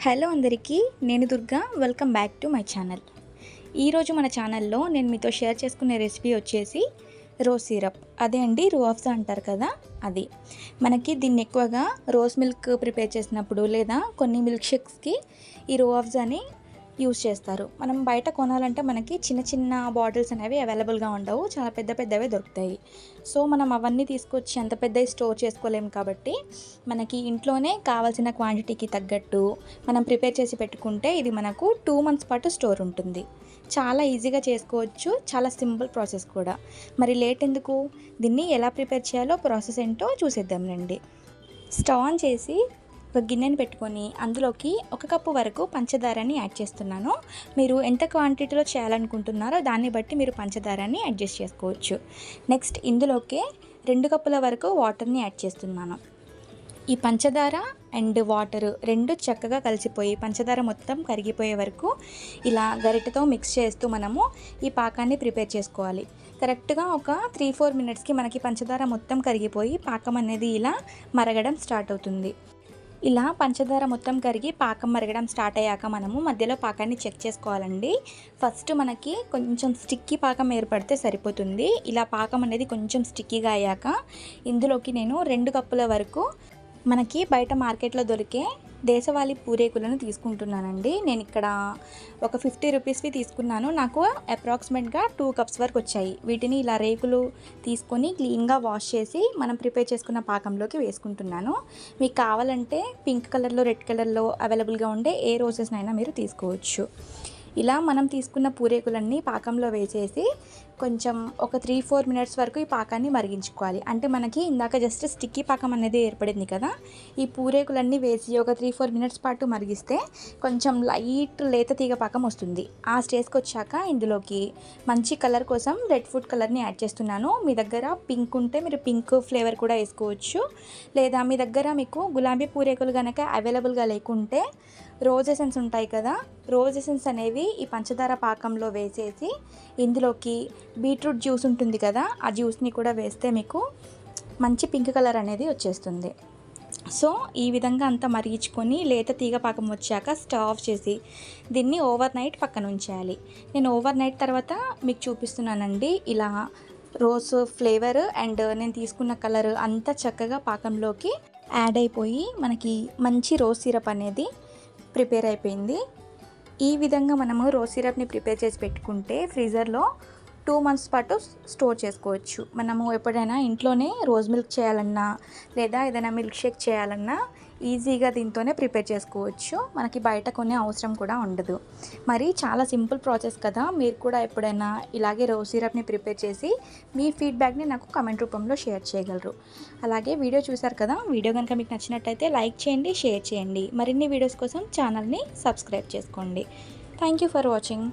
Hello అందరికీ, నేను Durga. Welcome back to my channel. ఈరోజు మన ఛానల్లో నేను మీతో షేర్ చేసుకునే రెసిపీ వచ్చేసి రోజ్ సిరప్. అదే అండి, రూఅఫ్జా అంటారు కదా, అది. మనకి దీన్ని ఎక్కువగా రోజ్ మిల్క్ ప్రిపేర్ చేసినప్పుడు లేదా కొన్ని మిల్క్ షేక్స్కి ఈ రూఅఫ్జాని యూస్ చేస్తారు. మనం బయట కొనాలంటే మనకి చిన్న చిన్న బాటిల్స్ అనేవి అవైలబుల్గా ఉండవు, చాలా పెద్ద పెద్దవే దొరుకుతాయి. సో మనం అవన్నీ తీసుకొచ్చి అంత పెద్దవి స్టోర్ చేసుకోలేము కాబట్టి మనకి ఇంట్లోనే కావాల్సిన క్వాంటిటీకి తగ్గట్టు మనం ప్రిపేర్ చేసి పెట్టుకుంటే ఇది మనకు 2 months పాటు స్టోర్ ఉంటుంది. చాలా ఈజీగా చేసుకోవచ్చు, చాలా సింపుల్ ప్రాసెస్ కూడా. మరి లేట్ ఎందుకు, దీన్ని ఎలా ప్రిపేర్ చేయాలో ప్రాసెస్ ఏంటో చూసేద్దాం రండి. స్టవ్ ఆన్ చేసి ఒక గిన్నెని పెట్టుకొని అందులోకి 1 కప్పు వరకు పంచదారని యాడ్ చేస్తున్నాను. మీరు ఎంత క్వాంటిటీలో చేయాలనుకుంటున్నారో దాన్ని బట్టి మీరు పంచదారని అడ్జస్ట్ చేసుకోవచ్చు. నెక్స్ట్ ఇందులోకి 2 కప్పుల వరకు వాటర్ని యాడ్ చేస్తున్నాను. ఈ పంచదార అండ్ వాటర్ రెండు చక్కగా కలిసిపోయి పంచదార మొత్తం కరిగిపోయే వరకు ఇలా గరిటెతో మిక్స్ చేస్తూ మనము ఈ పాకాన్ని ప్రిపేర్ చేసుకోవాలి. కరెక్ట్గా ఒక 3-4 minutesకి మనకి పంచదార మొత్తం కరిగిపోయి పాకం అనేది ఇలా మరగడం స్టార్ట్ అవుతుంది. ఇలా పంచదార మొత్తం కరిగి పాకం మరగడం స్టార్ట్ అయ్యాక మనము మధ్యలో పాకాన్ని చెక్ చేసుకోవాలండి. ఫస్ట్ మనకి కొంచెం స్టిక్కీ పాకం ఏర్పడితే సరిపోతుంది. ఇలా పాకం అనేది కొంచెం స్టిక్కీగా అయ్యాక ఇందులోకి నేను 2 కప్పుల వరకు మనకి బయట మార్కెట్లో దొరికే దేశవాళీ పూరేకులను తీసుకుంటున్నానండి. నేను ఇక్కడ ఒక 50 రూపీస్వి తీసుకున్నాను. నాకు అప్రాక్సిమేట్గా 2 cups వరకు వచ్చాయి. వీటిని ఇలా రేకులు తీసుకొని క్లీన్గా వాష్ చేసి మనం ప్రిపేర్ చేసుకున్న పాకంలోకి వేసుకుంటున్నాను. మీకు కావాలంటే పింక్ కలర్లో, రెడ్ కలర్లో అవైలబుల్గా ఉండే ఏ రోజెస్నైనా మీరు తీసుకోవచ్చు. ఇలా మనం తీసుకున్న పూరేకులన్నీ పాకంలో వేసేసి కొంచెం ఒక 3-4 minutes వరకు ఈ పాకాన్ని మరిగించుకోవాలి. అంటే మనకి ఇందాక జస్ట్ స్టిక్కీ పాకం అనేది ఏర్పడింది కదా, ఈ పూరేకులన్నీ వేసి ఒక 3-4 minutes పాటు మరిగిస్తే కొంచెం లైట్ లేత తీగ పాకం వస్తుంది. ఆ స్టేజ్కి వచ్చాక ఇందులోకి మంచి కలర్ కోసం రెడ్ ఫుడ్ కలర్ని యాడ్ చేస్తున్నాను. మీ దగ్గర పింక్ ఉంటే మీరు పింక్ ఫ్లేవర్ కూడా వేసుకోవచ్చు. లేదా మీ దగ్గర మీకు గులాబీ పూరేకులు కనుక అవైలబుల్గా లేకుంటే రోజ్ ఎసెన్స్ ఉంటాయి కదా, రోజ్ ఎసెన్స్ అనేవి ఈ పంచదార పాకంలో వేసేసి ఇందులోకి బీట్రూట్ జ్యూస్ ఉంటుంది కదా, ఆ జ్యూస్ని కూడా వేస్తే మీకు మంచి పింక్ కలర్ అనేది వచ్చేస్తుంది. సో ఈ విధంగా అంతా మరిగించుకొని లేత తీగ పాకం వచ్చాక స్టవ్ ఆఫ్ చేసి దీన్ని ఓవర్ నైట్ పక్కన ఉంచేయాలి. నేను ఓవర్ నైట్ తర్వాత మీకు చూపిస్తున్నానండి. ఇలా రోజ్ ఫ్లేవర్ అండ్ నేను తీసుకున్న కలర్ అంతా చక్కగా పాకంలోకి యాడ్ అయిపోయి మనకి మంచి రోజ్ సిరప్ అనేది ప్రిపేర్ అయిపోయింది. ఈ విధంగా మనము రోజ్ సిరప్ని ప్రిపేర్ చేసి పెట్టుకుంటే ఫ్రీజర్లో 2 months పాటు స్టోర్ చేసుకోవచ్చు. మనము ఎప్పుడైనా ఇంట్లోనే రోజ్ మిల్క్ చేయాలన్నా లేదా ఏదైనా మిల్క్ షేక్ చేయాలన్నా ఈజీగా దీంతోనే ప్రిపేర్ చేసుకోవచ్చు. మనకి బయట కొనే అవసరం కూడా ఉండదు. మరి చాలా సింపుల్ ప్రాసెస్ కదా, మీరు కూడా ఎప్పుడైనా ఇలాగే రోజ్ సిరప్ని ప్రిపేర్ చేసి మీ ఫీడ్బ్యాక్ని నాకు కమెంట్ రూపంలో షేర్ చేయగలరు. అలాగే వీడియో చూసారు కదా, వీడియో కనుక మీకు నచ్చినట్టయితే లైక్ చేయండి, షేర్ చేయండి. మరిన్ని వీడియోస్ కోసం ఛానల్ని సబ్స్క్రైబ్ చేసుకోండి. Thank you for watching.